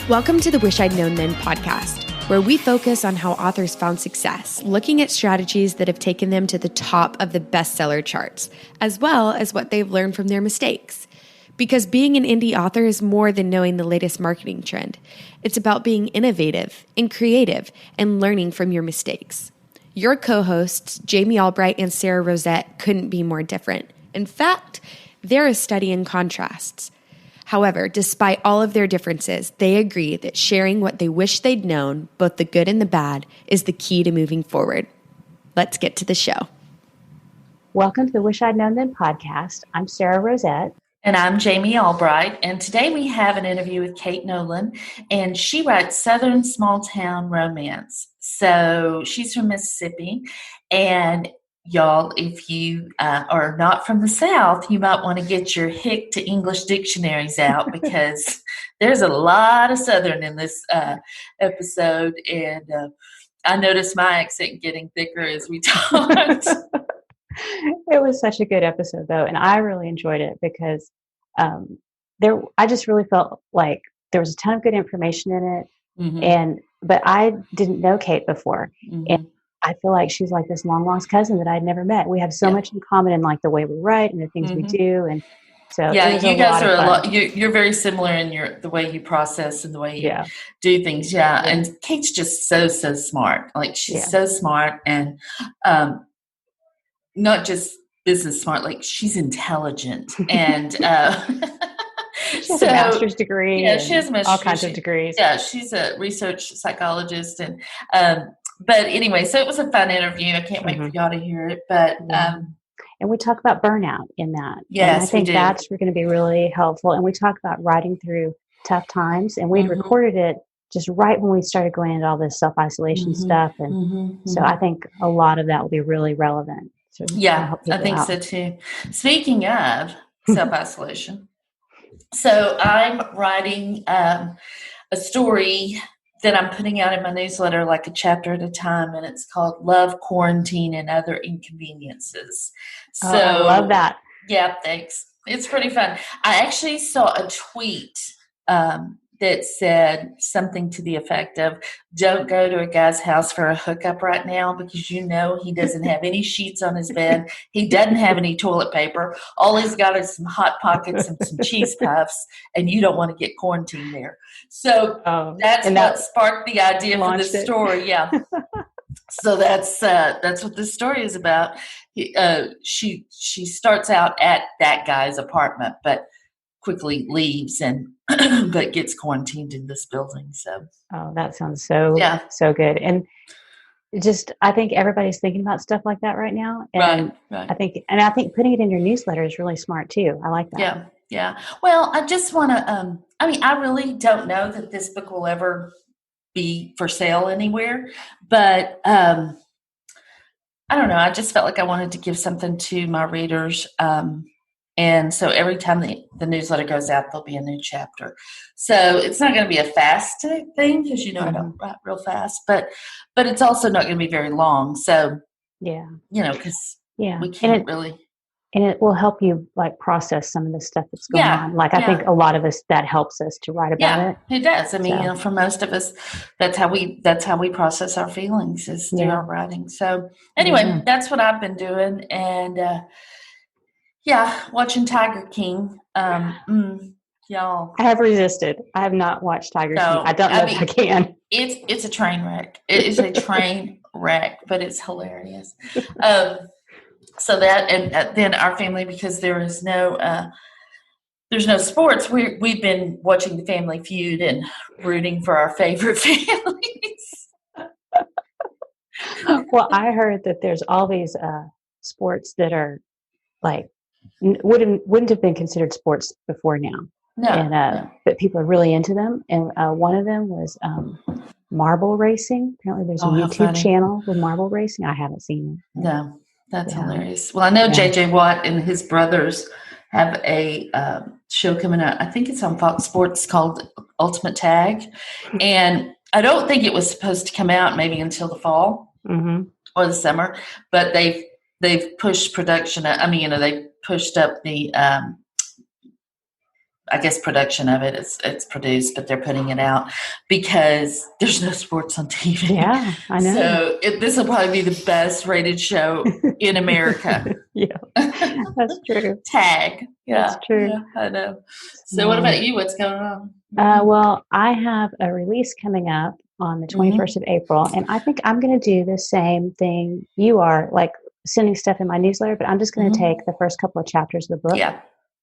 Welcome to the Wish I'd Known Then podcast, where we focus on how authors found success, looking at strategies that have taken them to the top of the bestseller charts, as well as what they've learned from their mistakes. Because being an indie author is more than knowing the latest marketing trend. It's about being innovative and creative and learning from your mistakes. Your co-hosts, Jamie Albright and Sarah Rosette, couldn't be more different. In fact, they're a study in contrasts. However, despite all of their differences, they agree that sharing what they wish they'd known, both the good and the bad, is the key to moving forward. Let's get to the show. Welcome to the Wish I'd Known Then podcast. I'm Sarah Rosette. And I'm Jamie Albright. And today we have an interview with Kait Nolan, and she writes Southern small town romance. So she's from Mississippi, and y'all, if you are not from the South, you might want to get your Hick to English dictionaries out because there's a lot of Southern in this episode. And I noticed my accent getting thicker as we talked. It was such a good episode, though, and I really enjoyed it because I just really felt like there was a ton of good information in it, but I didn't know Kait before, and I feel like she's like this long lost cousin that I'd never met. We have so much in common in like the way we write and the things we do, and so you guys are a lot. You're very similar in the way you process and the way you do things. And Kait's just so smart. Like she's so smart and not just business smart. Like she's intelligent and. She has a master's degree. Yeah, she has all kinds of degrees. Yeah, she's a research psychologist, and but anyway, so it was a fun interview. I can't wait for y'all to hear it. But and we talk about burnout in that. Yes, and I think that's going to be really helpful. And we talk about writing through tough times, and we recorded it just right when we started going into all this self-isolation stuff, and so I think a lot of that will be really relevant. So I think so too. Speaking of self-isolation. So I'm writing a story that I'm putting out in my newsletter like a chapter at a time, and it's called Love, Quarantine, and Other Inconveniences. So I love that. Yeah, thanks. It's pretty fun. I actually saw a tweet that said something to the effect of, don't go to a guy's house for a hookup right now because you know he doesn't have any sheets on his bed. He doesn't have any toilet paper. All he's got is some Hot Pockets and some cheese puffs, and you don't want to get quarantined there. So that's what sparked the idea for this story. Yeah. So that's what this story is about. She starts out at that guy's apartment, but quickly leaves and but gets quarantined in this building. So that sounds so good. And I think everybody's thinking about stuff like that right now. And right. I think putting it in your newsletter is really smart too. I like that. Yeah. Well, I just want to I really don't know that this book will ever be for sale anywhere, but I don't know. I just felt like I wanted to give something to my readers. And so every time the newsletter goes out, there'll be a new chapter. So it's not going to be a fast thing because, I don't write real fast, but it's also not going to be very long. So, because we can't really. And it will help you like process some of the stuff that's going on. Like I think a lot of us, that helps us to write about it. It does. I mean, for most of us, that's how we process our feelings is through our writing. So anyway, that's what I've been doing. And, watching Tiger King. Y'all. I have resisted. I have not watched Tiger King. I don't know if I can. It's a train wreck. It is a train wreck, but it's hilarious. So that, and then our family, because there's no sports, we've been watching the Family Feud and rooting for our favorite families. Well, I heard that there's all these sports that are like wouldn't have been considered sports before now. But people are really into them, and one of them was marble racing. Apparently, there's a YouTube channel with marble racing. I haven't seen it. No, that's hilarious. Well, I know JJ Watt and his brothers have a show coming out. I think it's on Fox Sports called Ultimate Tag, and I don't think it was supposed to come out maybe until the fall or the summer, but they've pushed production. They pushed up the I guess production of it. It's produced, but they're putting it out because there's no sports on TV. Yeah, I know. So this will probably be the best rated show in America. Yeah, that's true. Tag. Yeah, that's true. Yeah, I know. So what about you? What's going on? Well, I have a release coming up on the 21st of April, and I think I'm going to do the same thing you are, like sending stuff in my newsletter, but I'm just going to take the first couple of chapters of the book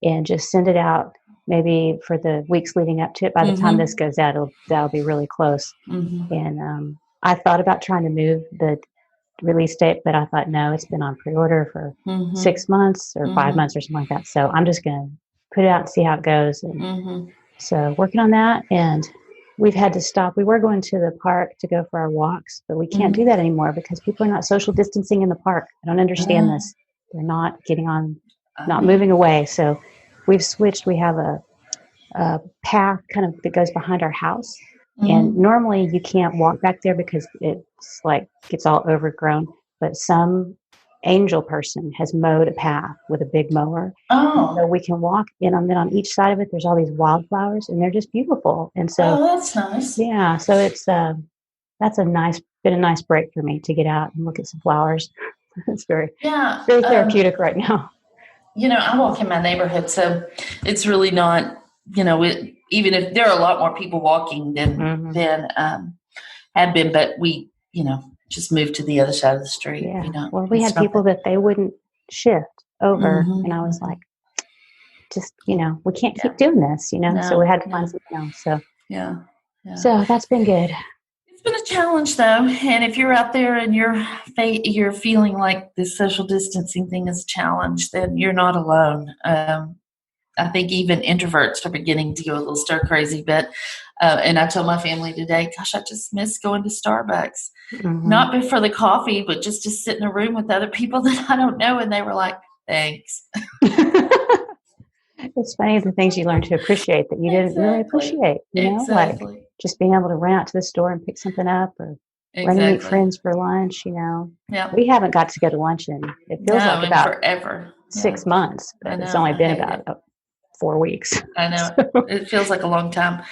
and just send it out maybe for the weeks leading up to it. By the time this goes out, that'll be really close. And I thought about trying to move the release date, but I thought, no, it's been on pre-order for 6 months or 5 months or something like that. So I'm just going to put it out and see how it goes. And so working on that, and we've had to stop. We were going to the park to go for our walks, but we can't do that anymore because people are not social distancing in the park. I don't understand this. They're not getting on, not moving away. So we've switched. We have a path kind of that goes behind our house. And normally you can't walk back there because it's like gets all overgrown. But some angel person has mowed a path with a big mower. So we can walk in, and then on each side of it, there's all these wildflowers, and they're just beautiful. And so, that's nice. Yeah. So it's that's been a nice break for me to get out and look at some flowers. It's very therapeutic right now. I walk in my neighborhood, so it's really not. Even if there are a lot more people walking than have been, but we, just moved to the other side of the street. Yeah. Well, we had people that they wouldn't shift over, and I was like, just, we can't keep doing this, so we had to find something else. So, so that's been good. It's been a challenge, though, and if you're out there and you're feeling like this social distancing thing is a challenge, then you're not alone. I think even introverts are beginning to go a little stir crazy, but and I told my family today, gosh, I just miss going to Starbucks. Not for the coffee, but just to sit in a room with other people that I don't know. And they were like, thanks. It's funny the things you learn to appreciate that you didn't really appreciate, like just being able to run out to the store and pick something up, or run and meet friends for lunch, We haven't got to go to lunch in, it feels like about forever. 6 months, but it's only been about 4 weeks. I know. It feels like a long time.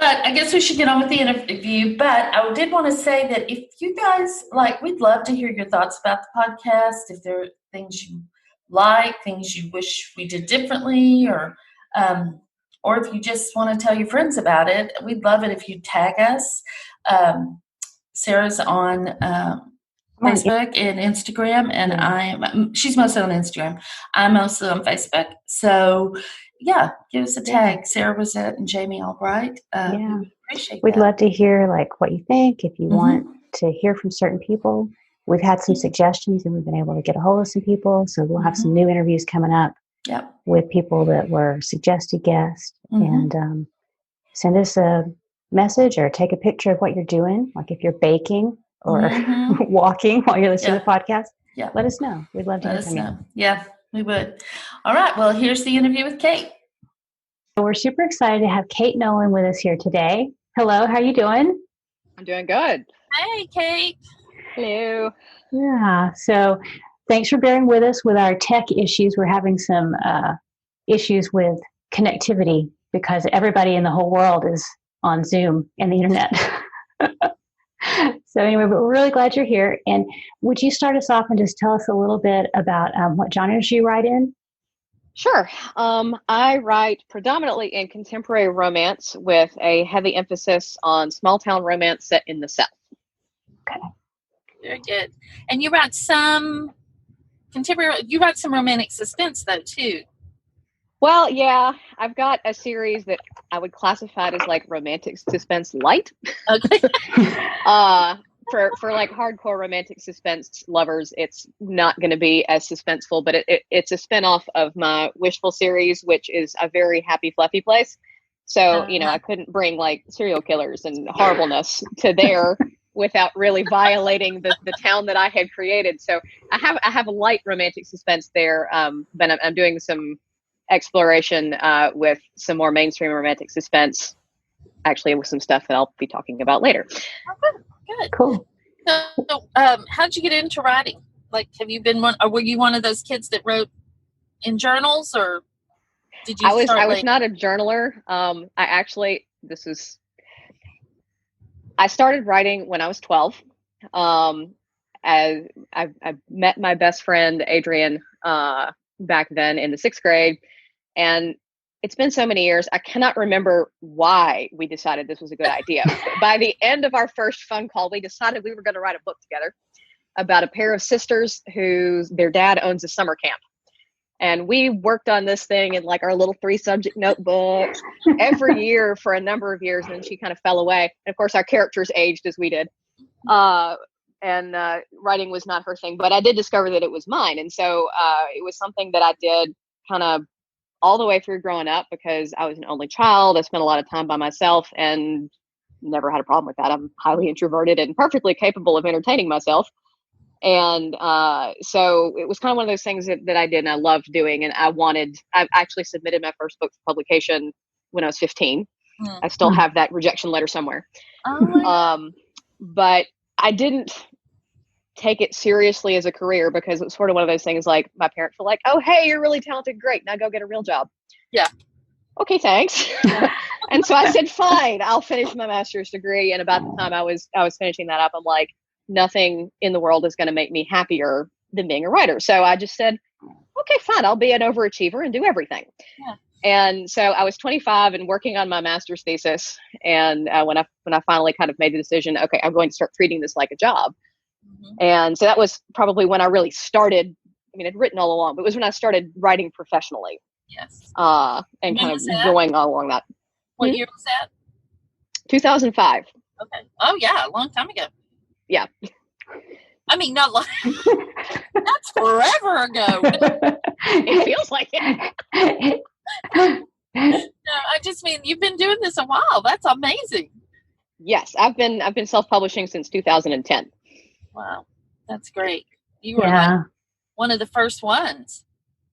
But I guess we should get on with the interview. But I did want to say that if you guys we'd love to hear your thoughts about the podcast. If there are things you like, things you wish we did differently, or if you just want to tell your friends about it, we'd love it if you tag us. Sarah's on Facebook and Instagram, and she's mostly on Instagram. I'm mostly on Facebook. So, give us a tag. Sarah was and Jamie Albright. We appreciate We'd that. love to hear what you think. If you want to hear from certain people, we've had some suggestions, and we've been able to get a hold of some people. So we'll have some new interviews coming up with people that were suggested guests. And send us a message or take a picture of what you're doing, like if you're baking or walking while you're listening to the podcast. Let us know. We'd love to hear from you. Yeah, we would. All right. Well, here's the interview with Kait. We're super excited to have Kait Nolan with us here today. Hello, how are you doing? I'm doing good. Hey, Kait. Hello. Yeah. So thanks for bearing with us with our tech issues. We're having some issues with connectivity because everybody in the whole world is on Zoom and the internet. So anyway, but we're really glad you're here. And would you start us off and just tell us a little bit about what genres you write in? Sure. I write predominantly in contemporary romance with a heavy emphasis on small town romance set in the South. Okay. Very good. And you write some romantic suspense though too. Well, yeah, I've got a series that I would classify as romantic suspense light. Okay. For hardcore romantic suspense lovers, it's not going to be as suspenseful, but it's a spinoff of my Wishful series, which is a very happy, fluffy place. So, I couldn't bring serial killers and horribleness to there without really violating the town that I had created. So I have a light romantic suspense there, but I'm doing some exploration with some more mainstream romantic suspense, actually with some stuff that I'll be talking about later. Okay, good. Cool. So how'd you get into writing? Have you been or were you one of those kids that wrote in journals or? Did you I start was not a journaler. I started writing when I was 12. As I met my best friend, Adrian, back then in the 6th grade. And it's been so many years, I cannot remember why we decided this was a good idea. But by the end of our first phone call, we decided we were going to write a book together about a pair of sisters their dad owns a summer camp. And we worked on this thing in like our little 3-subject notebook every year for a number of years. And then she kind of fell away. And of course, our characters aged as we did. And writing was not her thing, but I did discover that it was mine. And so it was something that I did kind of all the way through growing up because I was an only child. I spent a lot of time by myself and never had a problem with that. I'm highly introverted and perfectly capable of entertaining myself. And so it was kind of one of those things that I did and I loved doing. And I actually submitted my first book for publication when I was 15. I still have that rejection letter somewhere. But I didn't take it seriously as a career because it was sort of one of those things like my parents were like, oh, hey, you're really talented. Great. Now go get a real job. Yeah. Okay, thanks. And so I said, fine, I'll finish my master's degree. And about the time I was finishing that up, I'm like, nothing in the world is going to make me happier than being a writer. So I just said, okay, fine, I'll be an overachiever and do everything. Yeah. And so I was 25 and working on my master's thesis. And when I finally kind of made the decision, okay, I'm going to start treating this like a job. And so that was probably when I really started. I mean, I'd written all along, but it was when I started writing professionally. Yes. And kind of going all along that. What year was that? 2005. Okay. Oh yeah, a long time ago. Yeah. I mean, not long. That's forever ago. It feels like it. No, I just mean you've been doing this a while. That's amazing. Yes, I've been self-publishing since 2010. Wow, that's great. You were like one of the first ones.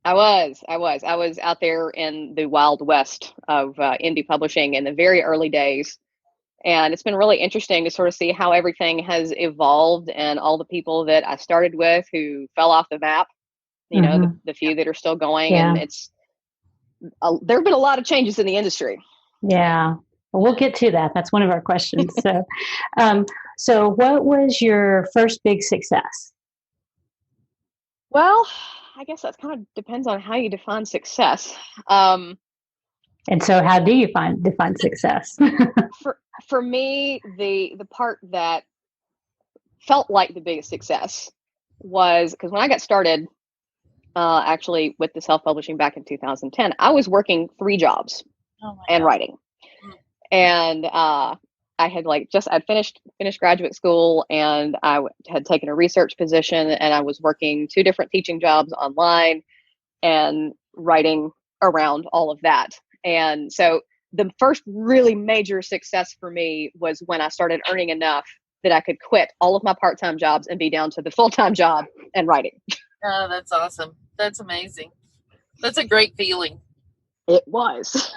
I was out there in the wild west of indie publishing in the very early days. And it's been really interesting to sort of see how everything has evolved and all the people that I started with who fell off the map, you know, the few that are still going. And there have been a lot of changes in the industry. Yeah. Well, we'll get to that. That's one of our questions. So, so what was your first big success? Well, I guess that kind of depends on how you define success. And so how do you define success? For me, the part that felt like the biggest success was because when I got started, actually with the self-publishing back in 2010, I was working 3 jobs and writing. And I had I'd finished graduate school and I had taken a research position and I was working 2 different teaching jobs online and writing around all of that. And so the first really major success for me was when I started earning enough that I could quit all of my part-time jobs and be down to the full-time job and writing. Oh, that's awesome. That's amazing. That's a great feeling. It was.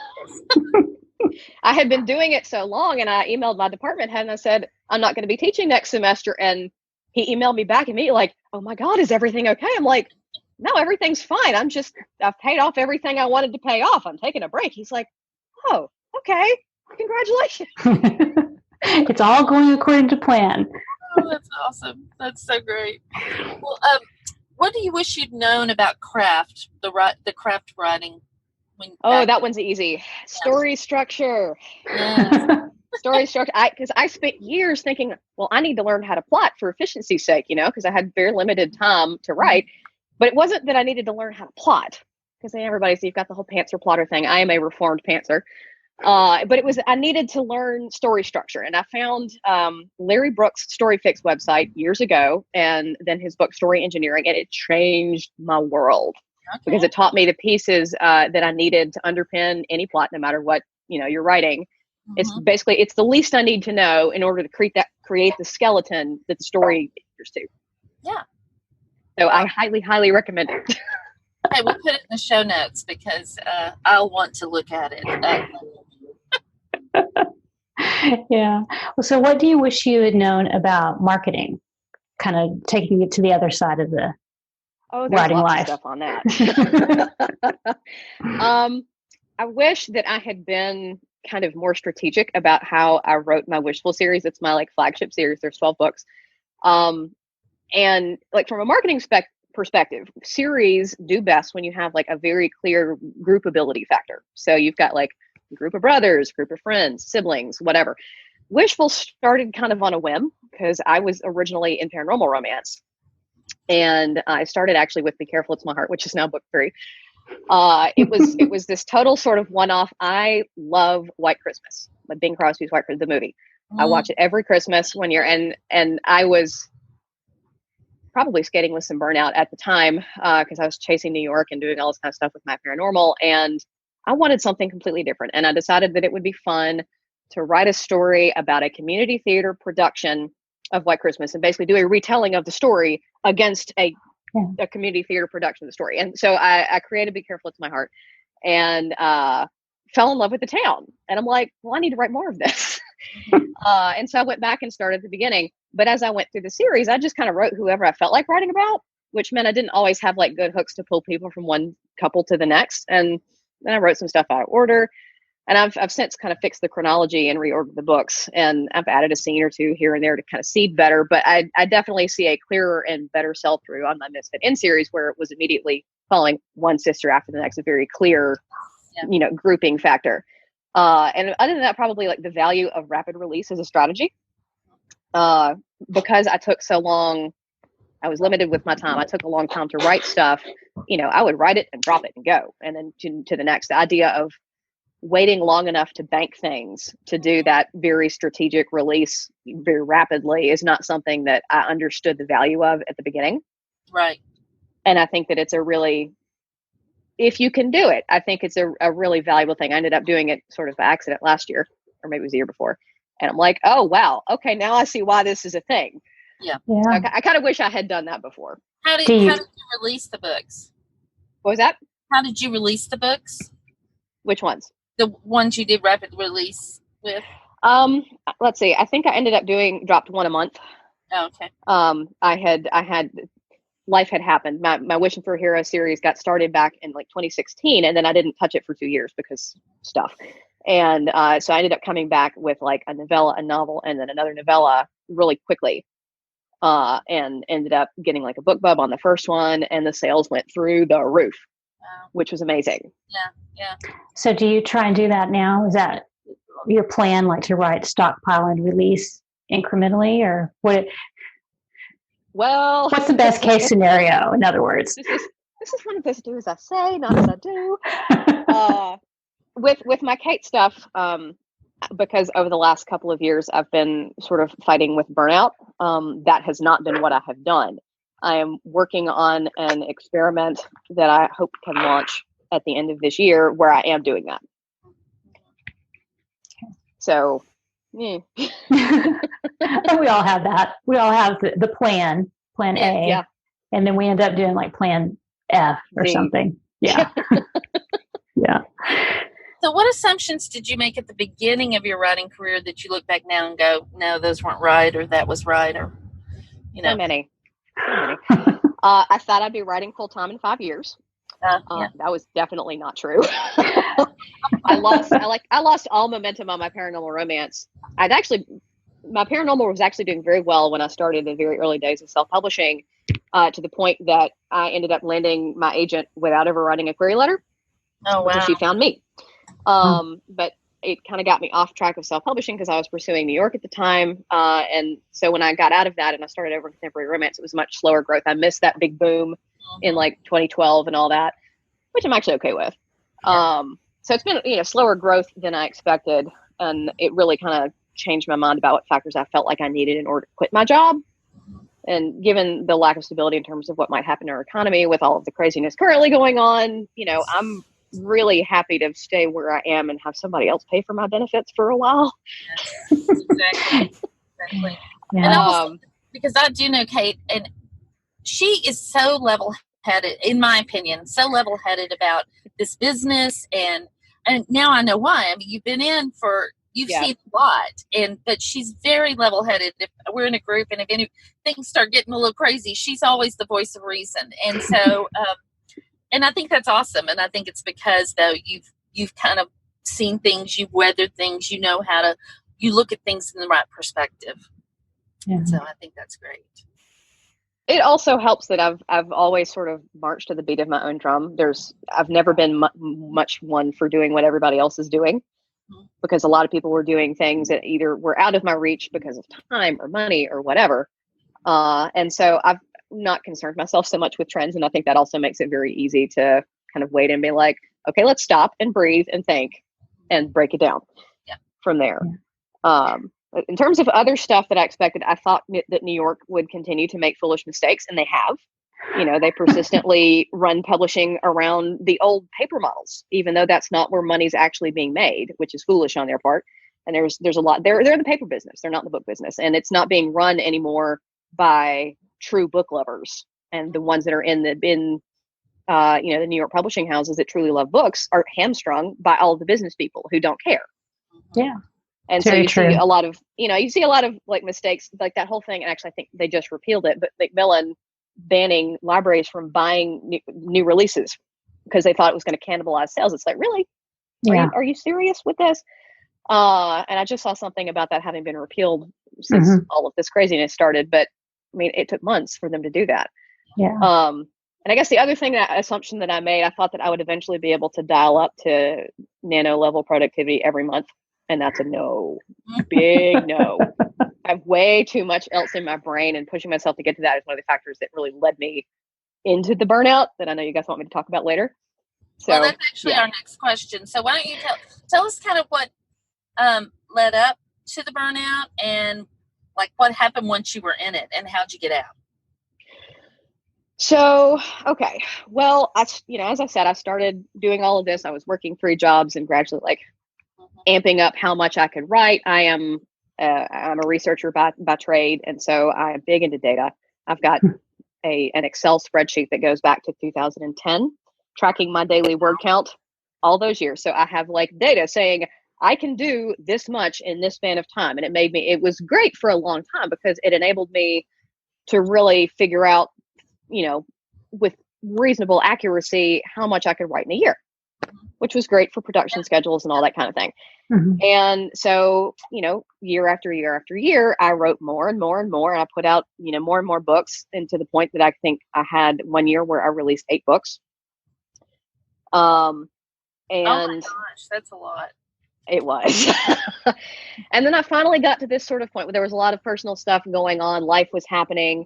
I had been doing it so long and I emailed my department head and I said, I'm not going to be teaching next semester. And he emailed me back immediately like, oh my God, is everything okay? I'm like, no, everything's fine. I've paid off everything I wanted to pay off. I'm taking a break. He's like, oh, okay. Congratulations. It's all going according to plan. Oh, that's awesome. That's so great. Well, what do you wish you'd known about craft, the craft writing? That one's easy. Story structure. Yes. Story structure. Because I spent years thinking, well, I need to learn how to plot for efficiency's sake, because I had very limited time to write. But it wasn't that I needed to learn how to plot, because you've got the whole pantser plotter thing. I am a reformed pantser. But it was, I needed to learn story structure. And I found Larry Brooks' StoryFix website years ago, and then his book, Story Engineering, and it changed my world. Okay. Because it taught me the pieces that I needed to underpin any plot, no matter what, you're writing. Mm-hmm. It's the least I need to know in order to create the skeleton that the story adheres to. Yeah. So I highly, highly recommend it. Hey, we'll put it in the show notes because I'll want to look at it. Yeah. Well, so what do you wish you had known about marketing? Kind of taking it to the other side of the writing life. Stuff on that. I wish that I had been kind of more strategic about how I wrote my Wishful series. It's my like flagship series. There's 12 books. And like from a marketing perspective, series do best when you have like a very clear groupability factor. So you've got like a group of brothers, group of friends, siblings, whatever. Wishful started kind of on a whim because I was originally in paranormal romance. And I started actually with Be Careful, It's My Heart, which is now book 3. It was this total sort of one-off. I love White Christmas, like Bing Crosby's White Christmas, the movie. I watch it every Christmas one year, and I was probably skating with some burnout at the time because I was chasing New York and doing all this kind of stuff with my paranormal, and I wanted something completely different. And I decided that it would be fun to write a story about a community theater production of White Christmas and basically do a retelling of the story against a community theater production of the story. And so I created Be Careful, It's My Heart, and fell in love with the town. And I'm like, well, I need to write more of this. And so I went back and started at the beginning. But as I went through the series, I just kind of wrote whoever I felt like writing about, which meant I didn't always have like good hooks to pull people from one couple to the next. And then I wrote some stuff out of order. And I've since kind of fixed the chronology and reordered the books, and I've added a scene or two here and there to kind of seed better. But I definitely see a clearer and better sell through on my Misfit In series, where it was immediately following one sister after the next, a very clear, grouping factor. And other than that, probably like the value of rapid release as a strategy, because I took so long. I was limited with my time. I took a long time to write stuff. I would write it and drop it and go, and then to the next. The idea of waiting long enough to bank things to do that very strategic release very rapidly is not something that I understood the value of at the beginning. Right. And I think that it's a really, if you can do it, I think it's a really valuable thing. I ended up doing it sort of by accident last year, or maybe it was the year before. And I'm like, oh, wow. Okay. Now I see why this is a thing. Yeah. I kind of wish I had done that before. How did you release the books? What was that? How did you release the books? Which ones? The ones you did rapid release with? Let's see. I think I ended up dropped one a month. Oh, okay. I had life had happened. My Wishing for a Hero series got started back in like 2016, and then I didn't touch it for 2 years because stuff. And so I ended up coming back with like a novella, a novel, and then another novella really quickly. And ended up getting like a book bub on the first one, and the sales went through the roof. Wow. Which was amazing. Yeah. So do you try and do that now? Is that your plan, like to write, stockpile, and release incrementally, or what? Well, what's the best case scenario? In other words, this is one of those do as I say, not as I do. With my Kait stuff, because over the last couple of years I've been sort of fighting with burnout. That has not been what I have done. I am working on an experiment that I hope can launch at the end of this year, where I am doing that. So, we all have that. We all have the plan A, and then we end up doing like plan F or something. Yeah. Yeah. So what assumptions did you make at the beginning of your writing career that you look back now and go, no, those weren't right, or that was right, or, So many. I thought I'd be writing full time in 5 years. That was definitely not true. I lost all momentum on my paranormal romance. My paranormal was actually doing very well when I started in the very early days of self-publishing, to the point that I ended up landing my agent without ever writing a query letter. Oh, wow. Until she found me. But it kind of got me off track of self-publishing because I was pursuing New York at the time. And so when I got out of that and I started over contemporary romance, it was much slower growth. I missed that big boom in like 2012 and all that, which I'm actually okay with. So it's been, slower growth than I expected. And it really kind of changed my mind about what factors I felt like I needed in order to quit my job. And given the lack of stability in terms of what might happen in our economy with all of the craziness currently going on, I'm really happy to stay where I am and have somebody else pay for my benefits for a while. Exactly. Yeah. And also, because I do know Kait, and she is so level-headed, in my opinion, so level-headed about this business, and now I know why. I mean, you've been in for, you've seen a lot, but she's very level-headed. If we're in a group and if any things start getting a little crazy, she's always the voice of reason. And so, and I think that's awesome. And I think it's because, though, you've kind of seen things, you've weathered things, you know how to, you look at things in the right perspective. Yeah. So I think that's great. It also helps that I've always sort of marched to the beat of my own drum. I've never been much one for doing what everybody else is doing, because a lot of people were doing things that either were out of my reach because of time or money or whatever. And so I've not concerned myself so much with trends. And I think that also makes it very easy to kind of wait and be like, okay, let's stop and breathe and think and break it down from there. Yeah. In terms of other stuff that I expected, I thought that New York would continue to make foolish mistakes, and they have. You know, they persistently run publishing around the old paper models, even though that's not where money's actually being made, which is foolish on their part. And there's a lot. They're the paper business. They're not the book business, and it's not being run anymore by true book lovers. And the ones that are in the New York publishing houses that truly love books are hamstrung by all of the business people who don't care. Yeah. And so you see a lot of, like mistakes, like that whole thing. And actually, I think they just repealed it, but Macmillan banning libraries from buying new releases because they thought it was going to cannibalize sales. It's like, really? Yeah. Are you serious with this? And I just saw something about that having been repealed since all of this craziness started. But I mean, it took months for them to do that. Yeah. And I guess the other assumption that I made, I thought that I would eventually be able to dial up to nano level productivity every month. And that's a no, big no. I have way too much else in my brain, and pushing myself to get to that is one of the factors that really led me into the burnout that I know you guys want me to talk about later. So, well, that's actually our next question. So why don't you tell us kind of what led up to the burnout, and like what happened once you were in it, and how'd you get out? So, okay. Well, as I said, I started doing all of this. I was working 3 jobs and gradually amping up how much I could write. I'm a researcher by trade. And so I'm big into data. I've got an Excel spreadsheet that goes back to 2010, tracking my daily word count all those years. So I have like data saying I can do this much in this span of time. And it was great for a long time because it enabled me to really figure out, with reasonable accuracy, how much I could write in a year, which was great for production schedules and all that kind of thing. And so, year after year after year, I wrote more and more and more, and I put out, more and more books, and to the point that I think I had one year where I released 8 books. And oh my gosh, that's a lot. It was. And then I finally got to this sort of point where there was a lot of personal stuff going on. Life was happening,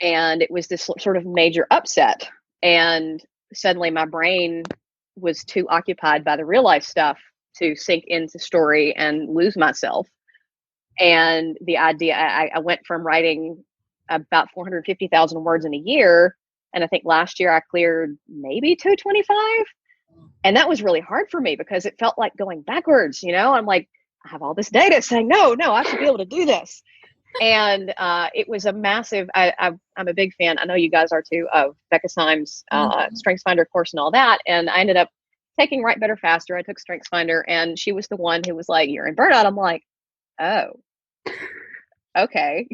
and it was this sort of major upset. And suddenly my brain was too occupied by the real life stuff to sink into story and lose myself. And the idea, I went from writing about 450,000 words in a year. And I think last year I cleared maybe 225. And that was really hard for me because it felt like going backwards. I'm like, I have all this data saying, no, I should be able to do this. And it was a massive, I'm a big fan, I know you guys are too, of Becca Syme's StrengthsFinder course and all that. And I ended up taking Write Better Faster. I took StrengthsFinder, and she was the one who was like, you're in burnout. I'm like, oh, okay.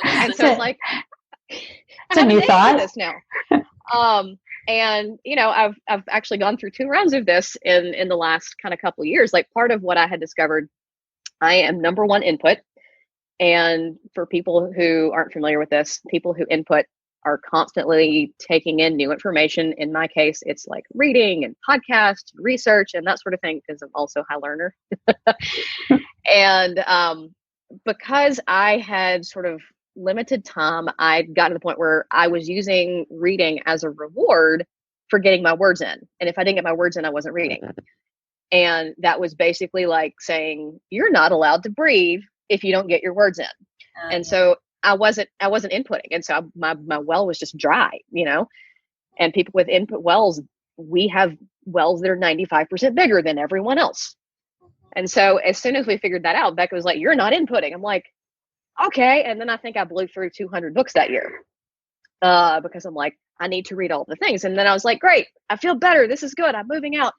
And so it's like, it's a new thought. This now. And I've actually gone through 2 rounds of this in the last kind of couple of years. Like, part of what I had discovered, I am number 1 input. And for people who aren't familiar with this, people who input are constantly taking in new information. In my case, it's like reading and podcasts, research, and that sort of thing, because I'm also a high learner. And because I had sort of limited time, I'd gotten to the point where I was using reading as a reward for getting my words in. And if I didn't get my words in, I wasn't reading. And that was basically like saying, you're not allowed to breathe if you don't get your words in. And so I wasn't inputting. And so my well was just dry, and people with input wells, we have wells that are 95% bigger than everyone else. And so as soon as we figured that out, Becca was like, you're not inputting. I'm like, okay. And then I think I blew through 200 books that year because I'm like, I need to read all the things. And then I was like, great, I feel better. This is good. I'm moving out.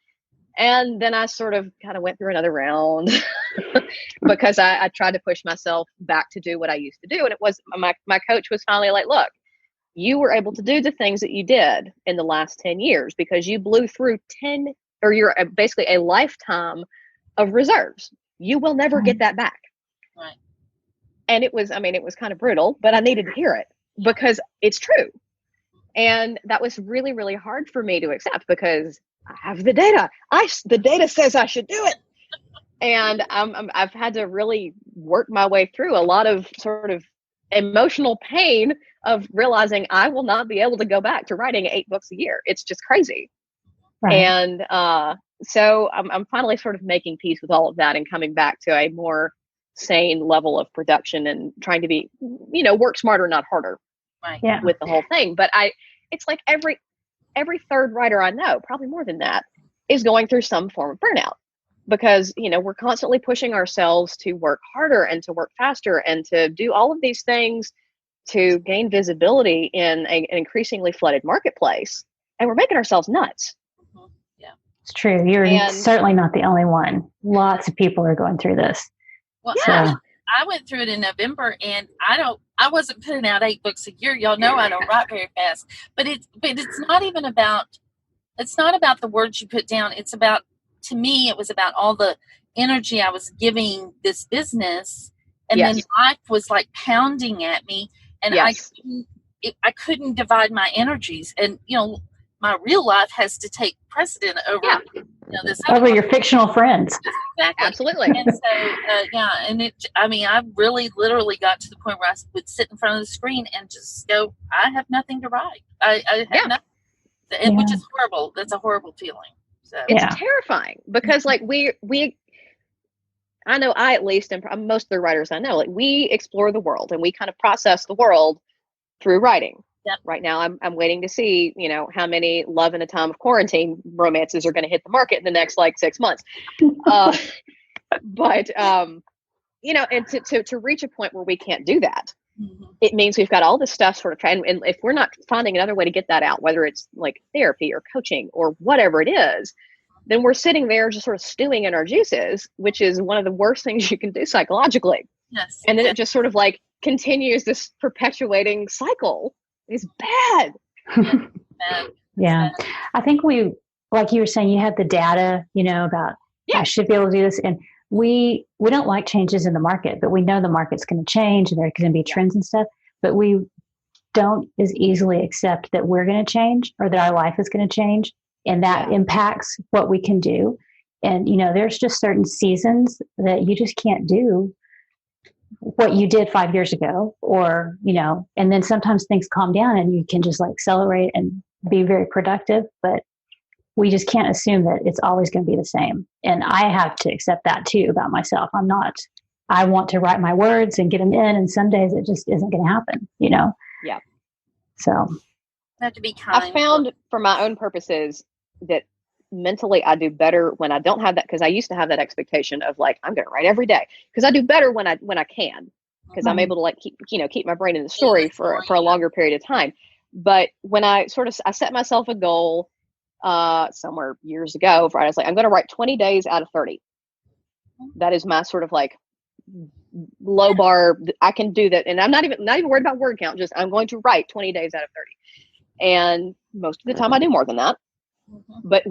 And then I sort of kind of went through another round because I tried to push myself back to do what I used to do. And it was my coach was finally like, look, you were able to do the things that you did in the last 10 years because you blew through or you're basically a lifetime of reserves. You will never get that back. Right. And it was kind of brutal, but I needed to hear it because it's true. And that was really, really hard for me to accept because I have the data. The data says I should do it. And I've had to really work my way through a lot of sort of emotional pain of realizing I will not be able to go back to writing 8 books a year. It's just crazy. Right. And so I'm finally sort of making peace with all of that and coming back to a more sane level of production and trying to be, work smarter, not harder. Right. Yeah. With the whole thing. But it's like every third writer I know, probably more than that, is going through some form of burnout because, we're constantly pushing ourselves to work harder and to work faster and to do all of these things to gain visibility in an increasingly flooded marketplace. And we're making ourselves nuts. Mm-hmm. Yeah, it's true. You're certainly not the only one. Lots of people are going through this. Well, I went through it in November, and I wasn't putting out 8 books a year. Y'all know I don't write very fast, but it's not even about. It's not about the words you put down. It's about, to me, it was about all the energy I was giving this business, and then life was like pounding at me, and I couldn't divide my energies, and my real life has to take precedent over this over your fictional friends. Exactly. Absolutely. And so and I really literally got to the point where I would sit in front of the screen and just go, I have nothing to write. I have nothing, which is horrible. That's a horrible feeling. So it's terrifying because like we I know at least, and most of the writers I know, like we explore the world and we kind of process the world through writing. Yep. Right now, I'm waiting to see, how many Love in a Time of Quarantine romances are going to hit the market in the next 6 months. But and to reach a point where we can't do that, it means we've got all this stuff sort of trying. And if we're not finding another way to get that out, whether it's like therapy or coaching or whatever it is, then we're sitting there just sort of stewing in our juices, which is one of the worst things you can do psychologically. Yes. And then it just sort of like continues this perpetuating cycle. It's bad. Yeah. I think like you were saying, you had the data, about I should be able to do this. And we don't like changes in the market, but we know the market's going to change and there are going to be trends and stuff, but we don't as easily accept that we're going to change or that our life is going to change. And that impacts what we can do. And, there's just certain seasons that you just can't do what you did 5 years ago, or, and then sometimes things calm down and you can just like accelerate and be very productive, but we just can't assume that it's always going to be the same. And I have to accept that too about myself. I want to write my words and get them in, and some days it just isn't going to happen, Yeah. So you have to be kind. I found for my own purposes that mentally I do better when I don't have that, because I used to have that expectation of like I'm going to write every day, because I do better when I can, because I'm able to like keep my brain in the story for a longer period of time. But when I set myself a goal somewhere years ago, I was like, I'm going to write 20 days out of 30. That is my sort of like low bar. I can do that, and I'm not even worried about word count. Just I'm going to write 20 days out of 30, and most of the time I do more than that. But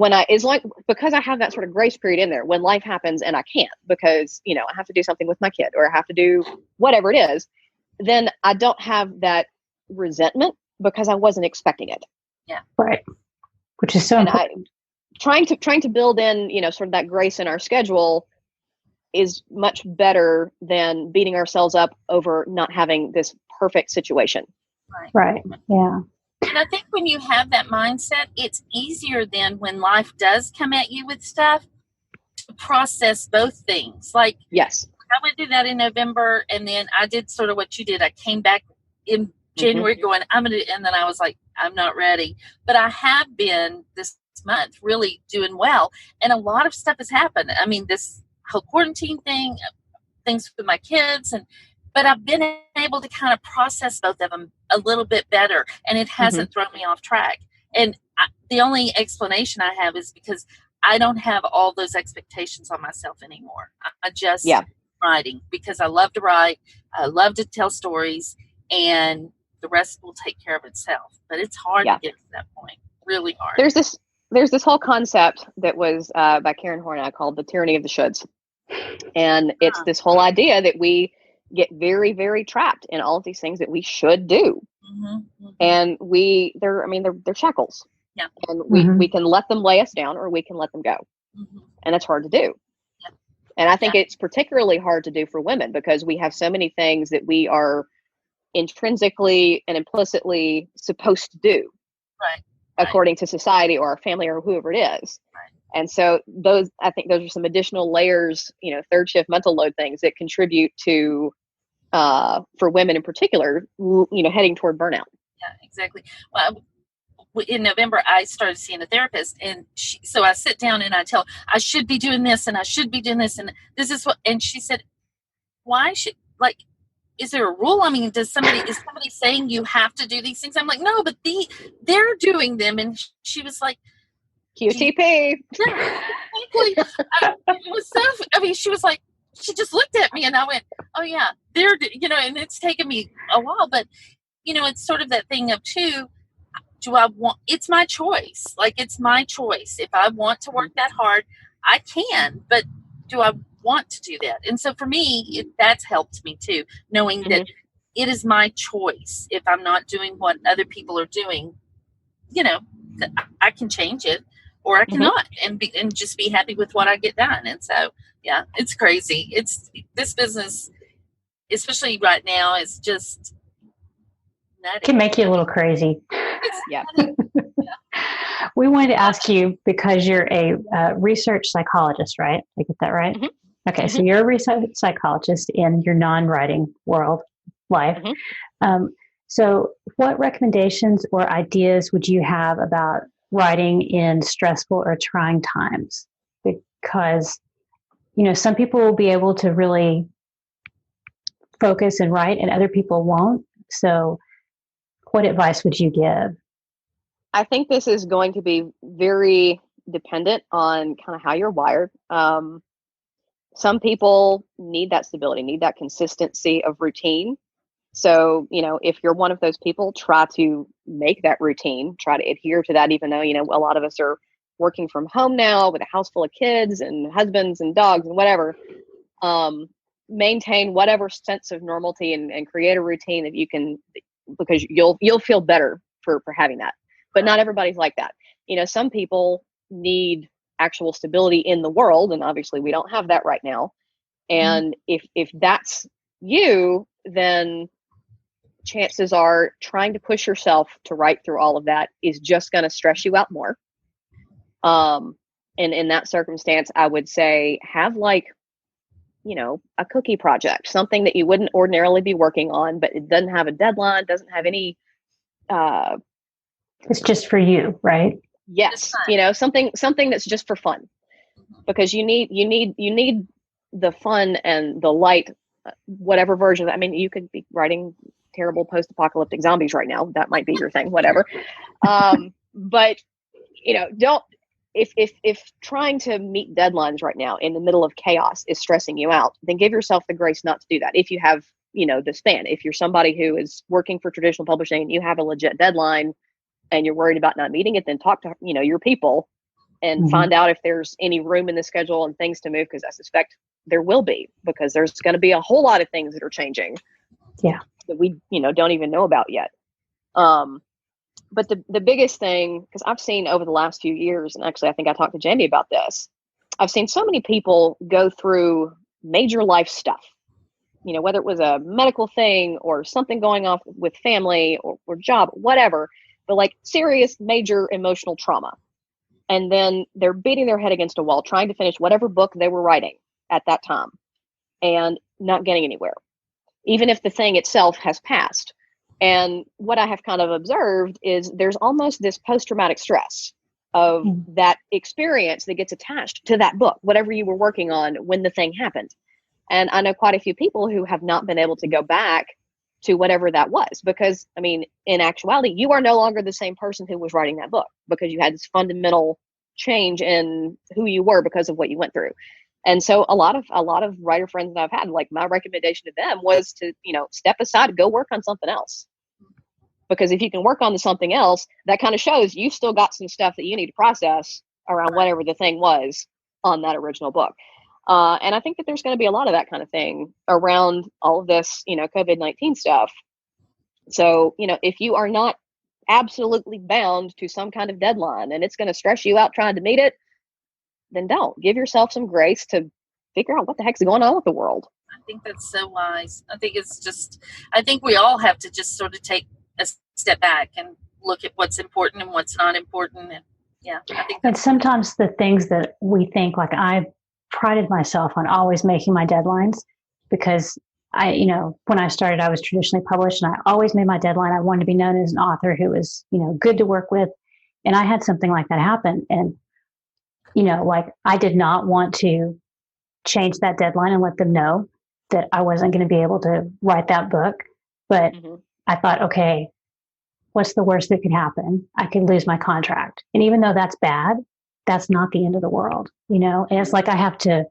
because I have that sort of grace period in there when life happens and I can't, because, I have to do something with my kid or I have to do whatever it is, then I don't have that resentment because I wasn't expecting it. Yeah. Right. Which is so important. Trying to build in, sort of that grace in our schedule is much better than beating ourselves up over not having this perfect situation. Right. Yeah. And I think when you have that mindset, it's easier then when life does come at you with stuff to process both things. Like, yes, I went through that in November, and then I did sort of what you did. I came back in January going, and then I was like, I'm not ready. But I have been this month really doing well. And a lot of stuff has happened. I mean, this whole quarantine thing, things with my kids, but I've been able to kind of process both of them a little bit better, and it hasn't thrown me off track. And the only explanation I have is because I don't have all those expectations on myself anymore. I just writing because I love to write. I love to tell stories, and the rest will take care of itself. But it's hard to get to that point. Really hard. There's there's this whole concept that was by Karen Horney called the tyranny of the shoulds. And it's this whole idea that we get very, very trapped in all of these things that we should do. And they're shackles. Yeah. And we can let them lay us down, or we can let them go. And that's hard to do. Yeah. And I think it's particularly hard to do for women, because we have so many things that we are intrinsically and implicitly supposed to do. Right. According to society or our family or whoever it is. Right. And so I think those are some additional layers, third shift mental load things that contribute to, for women in particular, heading toward burnout. Yeah, exactly. Well, in November, I started seeing a therapist, and so I sit down and I tell her, I should be doing this and I should be doing this. And this is what, and she said, why should, is there a rule? I mean, is somebody saying you have to do these things? I'm like, no, but they're doing them. And she was like, QTP. Yeah, it was so, she was like, she just looked at me and I went, oh yeah, they're, and it's taken me a while, but it's sort of that thing of it's my choice. It's my choice. If I want to work that hard, I can, but do I want to do that? And so for me, that's helped me too, knowing that it is my choice. If I'm not doing what other people are doing, I can change it, or I cannot, and just be happy with what I get done. And so, yeah, it's crazy. This business, especially right now, is just nutty. Can make you a little crazy. Yeah. We wanted to ask you, because you're a research psychologist, right? I get that right? Okay, so you're a research psychologist in your non-writing life. So what recommendations or ideas would you have about writing in stressful or trying times? Because, some people will be able to really focus and write, and other people won't. So what advice would you give? I think this is going to be very dependent on kind of how you're wired. Some people need that stability, need that consistency of routine. So, if you're one of those people, try to make that routine, try to adhere to that, even though, a lot of us are working from home now with a house full of kids and husbands and dogs and whatever. Maintain whatever sense of normalcy and create a routine that you can, because you'll feel better for having that. But not everybody's like that. Some people need actual stability in the world, and obviously we don't have that right now. And if that's you, then chances are trying to push yourself to write through all of that is just going to stress you out more. And in that circumstance, I would say have a cookie project, something that you wouldn't ordinarily be working on, but it doesn't have a deadline, doesn't have any, it's just for you, right? Yes. Something that's just for fun, because you need the fun and the light, whatever version. I mean, you could be writing terrible post-apocalyptic zombies right now. That might be your thing, whatever. But if trying to meet deadlines right now in the middle of chaos is stressing you out, then give yourself the grace not to do that. If you have, the span, if you're somebody who is working for traditional publishing and you have a legit deadline and you're worried about not meeting it, then talk to, your people and find out if there's any room in the schedule and things to move. Because I suspect there will be, because there's going to be a whole lot of things that are changing. Yeah. That we, don't even know about yet. But the biggest thing, because I've seen over the last few years, and actually I think I talked to Jami about this, I've seen so many people go through major life stuff, whether it was a medical thing or something going on with family or job, whatever, but serious major emotional trauma. And then they're beating their head against a wall, trying to finish whatever book they were writing at that time and not getting anywhere, even if the thing itself has passed. And what I have kind of observed is there's almost this post-traumatic stress of that experience that gets attached to that book, whatever you were working on when the thing happened. And I know quite a few people who have not been able to go back to whatever that was, because, in actuality, you are no longer the same person who was writing that book, because you had this fundamental change in who you were because of what you went through. And so a lot of writer friends that I've had, my recommendation to them was to, step aside, go work on something else. because if you can work on something else, that kind of shows you still got some stuff that you need to process around whatever the thing was on that original book. And I think that there's going to be a lot of that kind of thing around all of this, COVID-19 stuff. So, if you are not absolutely bound to some kind of deadline and it's going to stress you out trying to meet it, then don't. Give yourself some grace to figure out what the heck's going on with the world. I think that's so wise. I think we all have to just sort of take a step back and look at what's important and what's not important. And I think and sometimes the things that we think, like I prided myself on always making my deadlines because when I started, I was traditionally published and I always made my deadline. I wanted to be known as an author who was, good to work with. And I had something like that happen. And, I did not want to change that deadline and let them know that I wasn't going to be able to write that book. But I thought, okay, what's the worst that could happen? I could lose my contract. And even though that's bad, that's not the end of the world, and it's like I have to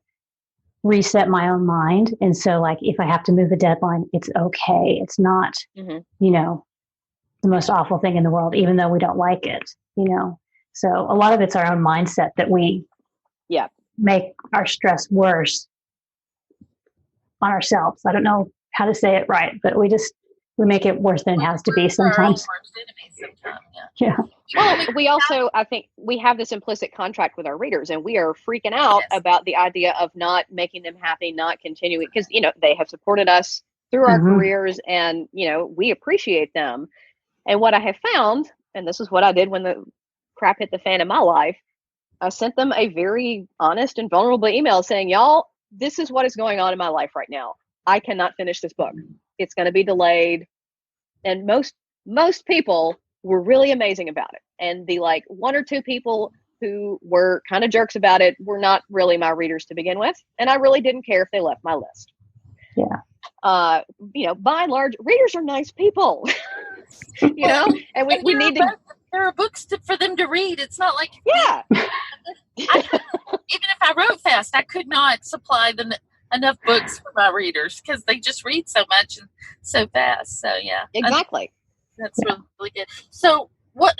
reset my own mind. And so if I have to move a deadline, it's okay. It's not, the most awful thing in the world, even though we don't like it, So a lot of it's our own mindset that we make our stress worse on ourselves. I don't know how to say it right, but we make it worse than it has to be sometimes. Yeah. Well, we also, I think we have this implicit contract with our readers and we are freaking out about the idea of not making them happy, not continuing, because, they have supported us through our careers and, we appreciate them. And what I have found, and this is what I did when the crap hit the fan in my life, I sent them a very honest and vulnerable email saying, y'all, this is what is going on in my life right now. I cannot finish this book. It's going to be delayed. And most people were really amazing about it. And the one or two people who were kind of jerks about it were not really my readers to begin with. And I really didn't care if they left my list. Yeah. By and large, readers are nice people, and we need to. There are books for them to read. It's not like even if I wrote fast, I could not supply them enough books for my readers because they just read so much and so fast. So exactly. That's really good. So what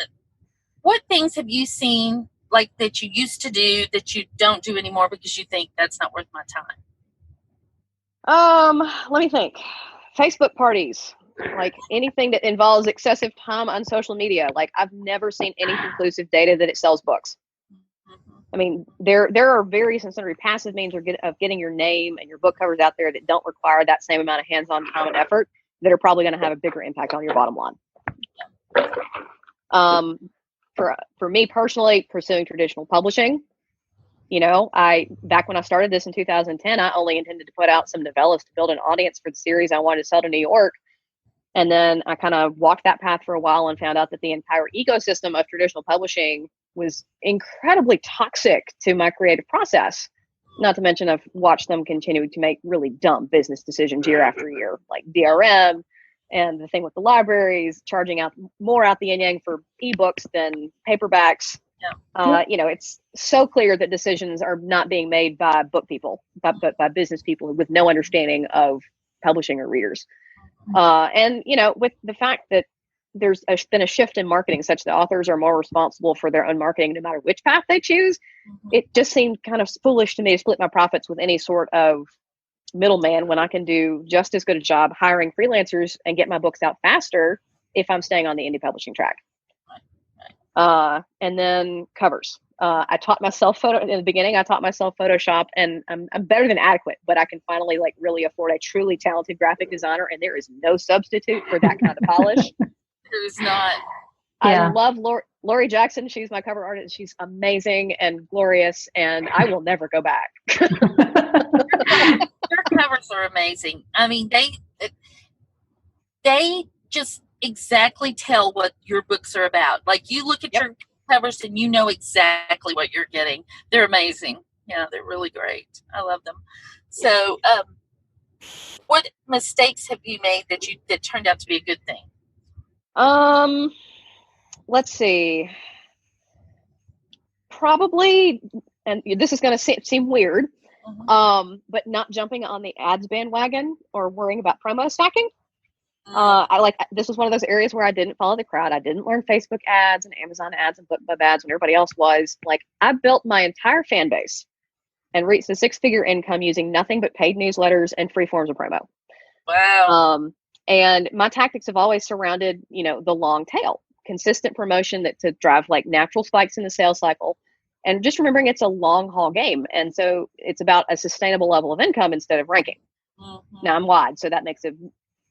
things have you seen that you used to do that you don't do anymore because you think that's not worth my time? Let me think. Facebook parties. Anything that involves excessive time on social media. I've never seen any conclusive data that it sells books. I mean, there are various and sundry passive means of getting your name and your book covers out there that don't require that same amount of hands-on time and effort that are probably going to have a bigger impact on your bottom line. For me personally, pursuing traditional publishing, back when I started this in 2010, I only intended to put out some novellas to build an audience for the series I wanted to sell to New York. And then I kind of walked that path for a while and found out that the entire ecosystem of traditional publishing was incredibly toxic to my creative process. Not to mention I've watched them continue to make really dumb business decisions year after year, like DRM and the thing with the libraries, charging out more out the yin-yang for ebooks than paperbacks. It's so clear that decisions are not being made by book people, but by business people with no understanding of publishing or readers. With the fact that there's been a shift in marketing such that authors are more responsible for their own marketing no matter which path they choose, it just seemed kind of foolish to me to split my profits with any sort of middleman when I can do just as good a job hiring freelancers and get my books out faster if I'm staying on the indie publishing track. And then covers. I taught myself in the beginning, I taught myself Photoshop, and I'm better than adequate, but I can finally really afford a truly talented graphic designer, and there is no substitute for that kind of polish. There is not. I love Lori Jackson. She's my cover artist. She's amazing and glorious, and I will never go back. Your covers are amazing. I mean, they just exactly tell what your books are about. You look at your covers and you know exactly what you're getting. They're amazing. They're really great. I love them. So, what mistakes have you made that turned out to be a good thing? Let's see. Probably, and this is going to seem weird, but not jumping on the ads bandwagon or worrying about promo stacking. This was one of those areas where I didn't follow the crowd. I didn't learn Facebook ads and Amazon ads and BookBub ads when everybody else was. Like, I built my entire fan base and reached a 6-figure income using nothing but paid newsletters and free forms of promo. Wow. And my tactics have always surrounded, the long tail, consistent promotion to drive like natural spikes in the sales cycle. And just remembering it's a long haul game. And so it's about a sustainable level of income instead of ranking. Mm-hmm. Now I'm wide, so that makes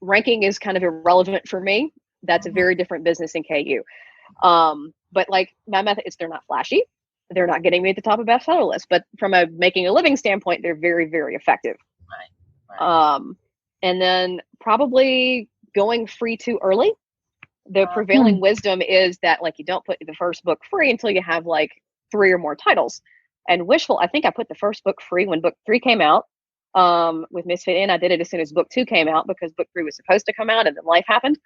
ranking is kind of irrelevant for me. That's a very different business in KU. But like my method is, they're not flashy. They're not getting me at the top of bestseller list, but from a making a living standpoint, they're very, very effective. Right. And then probably going free too early. The prevailing wisdom is that like you don't put the first book free until you have like 3 or more titles. And wishful, I think I put the first book free when book 3 came out. With Misfit Inn, I did it as soon as book 2 came out because book 3 was supposed to come out and then life happened.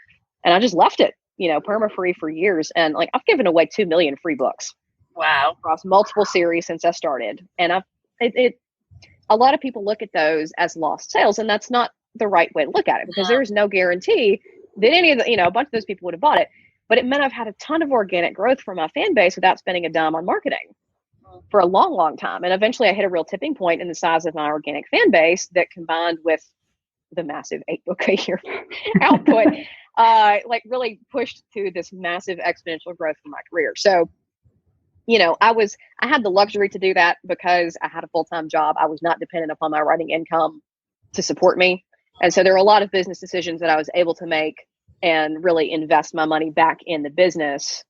And I just left it, perma free for years. And like I've given away 2 million free books. Wow. Across multiple series since I started. And a lot of people look at those as lost sales, and that's not the right way to look at it, because there's no guarantee that any of the, a bunch of those people would have bought it. But it meant I've had a ton of organic growth from my fan base without spending a dime on marketing for a long, long time. And eventually I hit a real tipping point in the size of my organic fan base that, combined with the massive 8-book-a-year output, like really pushed to this massive exponential growth for my career. So, I had the luxury to do that because I had a full-time job. I was not dependent upon my writing income to support me. And so there are a lot of business decisions that I was able to make and really invest my money back in the business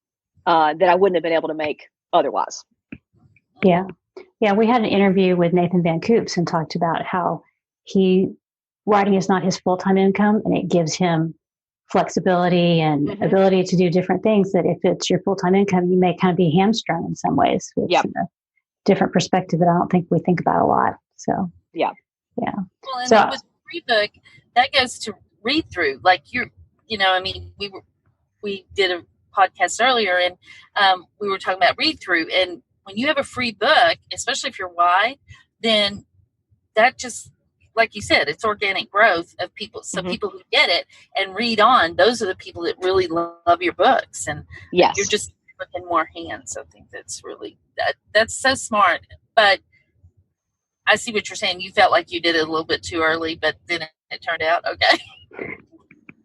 that I wouldn't have been able to make otherwise. Yeah. Yeah. We had an interview with Nathan Van Coops and talked about how writing is not his full-time income, and it gives him flexibility and ability to do different things that if it's your full-time income, you may kind of be hamstrung in some ways. It's a different perspective that I don't think we think about a lot. So, yeah. Well, and so, with free book, that goes to read through. Like we did a podcast earlier and we were talking about read through. And when you have a free book, especially if you're wide, then that just, like you said, it's organic growth of people. So people who get it and read on, those are the people that really love your books. And you're just looking more hands. I think that's really, that's so smart. But I see what you're saying. You felt like you did it a little bit too early, but then it turned out okay.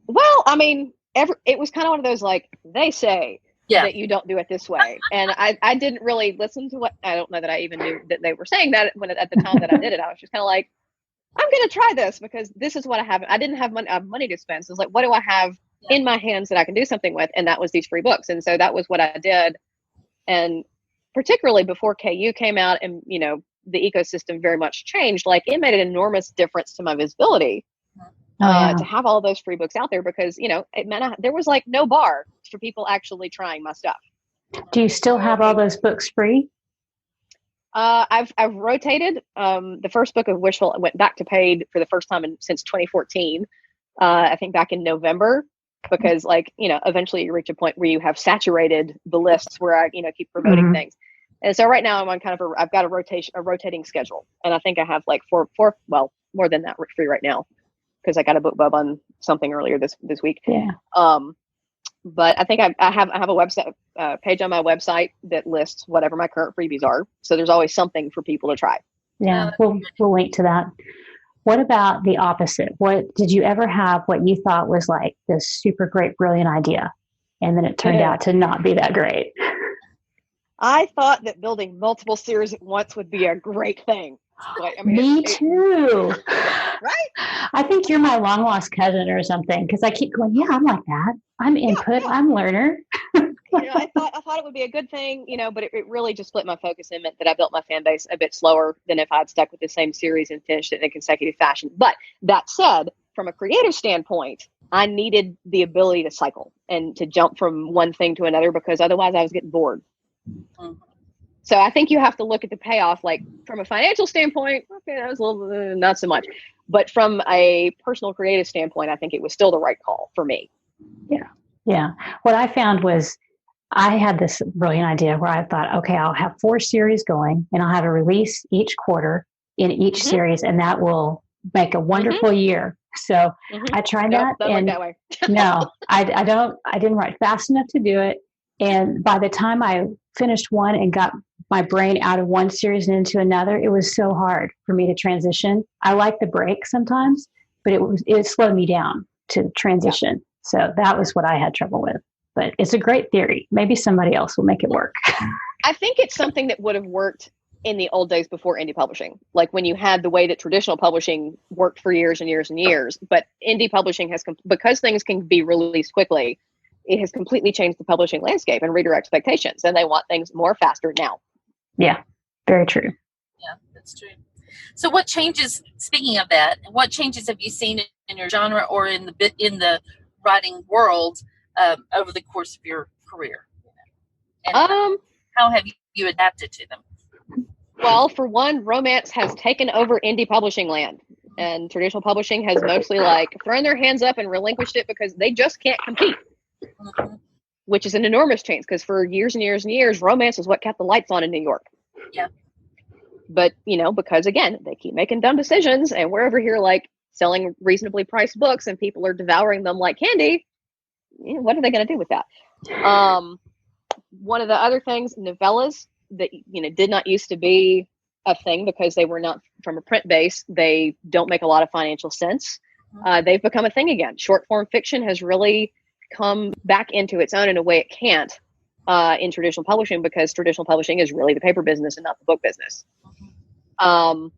Well, I mean, it was kind of one of those, like, they say that you don't do it this way. And I didn't really listen to what, I don't know that I even knew that they were saying that at the time that I did it. I was just kind of like, I'm going to try this because this is what I have. I didn't have money to spend. So it's like, what do I have in my hands that I can do something with? And that was these free books. And so that was what I did. And particularly before KU came out and, the ecosystem very much changed, like it made an enormous difference to my visibility to have all those free books out there because, it meant there was like no bar for people actually trying my stuff. Do you still have all those books free? I've rotated. The first book of Wishful went back to paid for the first time since 2014. I think back in November, because eventually you reach a point where you have saturated the lists where I, keep promoting things. And so right now I'm on kind of I've got a rotating schedule, and I think I have like four, well, more than that free right now because I got a BookBub on something earlier this week. Yeah. But I think I have a website page on my website that lists whatever my current freebies are. So there's always something for people to try. Yeah, we'll link to that. What about the opposite? What did you ever have what you thought was like this super great, brilliant idea, and then it turned out to not be that great? I thought that building multiple series at once would be a great thing. Like, Me too. Right? I think you're my long lost cousin or something, because I keep going, I'm like that. I'm input. I'm learner. I thought it would be a good thing, but it really just split my focus and meant that I built my fan base a bit slower than if I'd stuck with the same series and finished it in a consecutive fashion. But that said, from a creative standpoint, I needed the ability to cycle and to jump from one thing to another because otherwise I was getting bored. Mm-hmm. So I think you have to look at the payoff, like from a financial standpoint, okay, that was a little, not so much. But from a personal creative standpoint, I think it was still the right call for me. Yeah. Yeah. What I found was I had this brilliant idea where I thought, okay, I'll have 4 series going and I'll have a release each quarter in each series, and that will make a wonderful year. So I tried that. And that way. no, I didn't write fast enough to do it. And by the time I finished one and got my brain out of one series and into another, it was so hard for me to transition. I like the break sometimes, but it slowed me down to transition. Yeah. So that was what I had trouble with. But it's a great theory. Maybe somebody else will make it work. I think it's something that would have worked in the old days before indie publishing, like when you had the way that traditional publishing worked for years and years and years. But indie publishing has, because things can be released quickly, it has completely changed the publishing landscape and reader expectations, and they want things more faster now. Yeah, very true. Yeah, that's true. So what changes, speaking of that, what changes have you seen in your genre or in the writing world over the course of your career? And how have you adapted to them? Well, for one, romance has taken over indie publishing land, and traditional publishing has mostly thrown their hands up and relinquished it because they just can't compete, which is an enormous change because for years and years and years, romance is what kept the lights on in New York. Yeah. But, because again, they keep making dumb decisions and we're over here selling reasonably priced books and people are devouring them like candy. What are they going to do with that? One of the other things, novellas that, did not used to be a thing because they were not from a print base. They don't make a lot of financial sense. They've become a thing again. Short form fiction has really come back into its own in a way it can't in traditional publishing, because traditional publishing is really the paper business and not the book business. I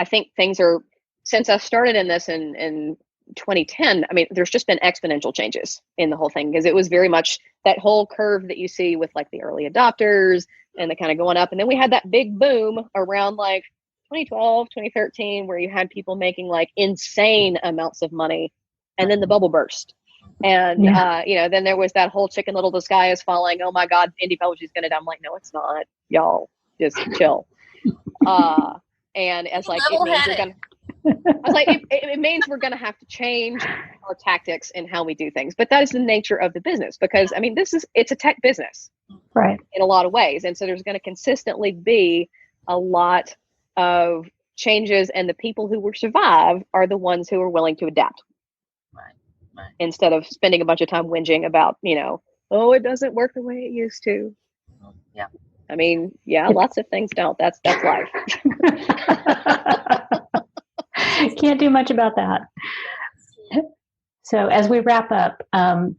think things are, since I started in this in 2010, there's just been exponential changes in the whole thing, because it was very much that whole curve that you see with the early adopters and the kind of going up. And then we had that big boom around 2012, 2013, where you had people making insane amounts of money. And then the bubble burst. And, then there was that whole Chicken Little, the sky is falling. Oh my God, indie publishing is going to die. I'm like, no, it's not. Y'all just chill. And as it means you're going to, I was it means we're going to have to change our tactics and how we do things. But that is the nature of the business, because it's a tech business, right? In a lot of ways. And so there's going to consistently be a lot of changes, and the people who will survive are the ones who are willing to adapt. Right. Instead of spending a bunch of time whinging about, it doesn't work the way it used to. Yeah. Lots of things don't. That's life. Can't do much about that. So as we wrap up,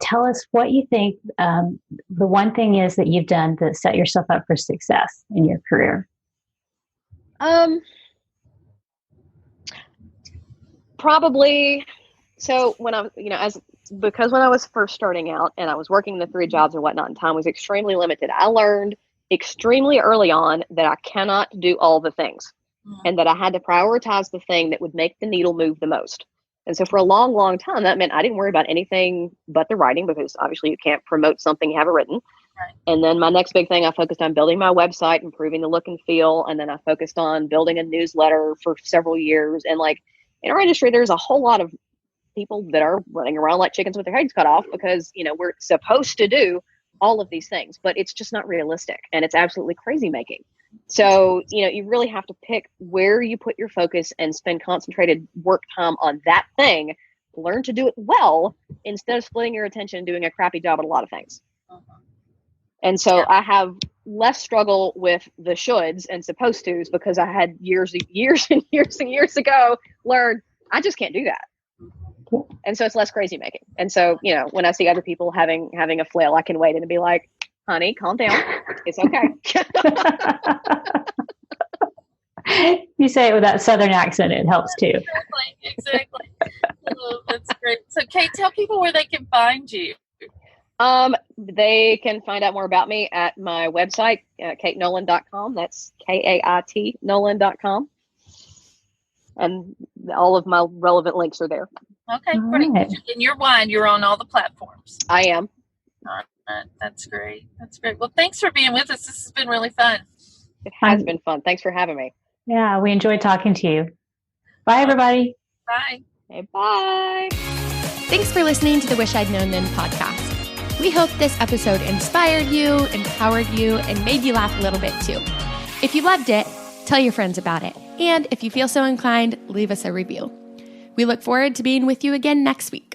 tell us what you think the one thing is that you've done to set yourself up for success in your career. Probably. So when I, because when I was first starting out and I was working the 3 jobs and whatnot, and time was extremely limited, I learned extremely early on that I cannot do all the things, and that I had to prioritize the thing that would make the needle move the most. And so for a long, long time, that meant I didn't worry about anything but the writing, because obviously you can't promote something you haven't written. Right. And then my next big thing, I focused on building my website, improving the look and feel. And then I focused on building a newsletter for several years. And in our industry, there's a whole lot of people that are running around like chickens with their heads cut off, because, we're supposed to do all of these things, but it's just not realistic, and it's absolutely crazy making. So, you really have to pick where you put your focus and spend concentrated work time on that thing. Learn to do it well instead of splitting your attention and doing a crappy job at a lot of things. And so I have less struggle with the shoulds and supposed tos, because I had years and years ago learned I just can't do that. And so it's less crazy making. And so, when I see other people having a flail, I can wait and be like, honey, calm down. It's okay. You say it with that Southern accent, it helps too. Exactly. Oh, that's great. So Kait, tell people where they can find you. They can find out more about me at my website, kaitnolan.com. That's KAIT Nolan.com. And all of my relevant links are there. Okay, great. Right. And you're on all the platforms. I am. All right. That's great. Well, thanks for being with us. This has been really fun. It has been fun. Thanks for having me. Yeah, we enjoyed talking to you. Bye, everybody. Bye. Hey, bye. Thanks for listening to the Wish I'd Known Then podcast. We hope this episode inspired you, empowered you, and made you laugh a little bit too. If you loved it, Tell your friends about it. And if you feel so inclined, leave us a review. We look forward to being with you again next week.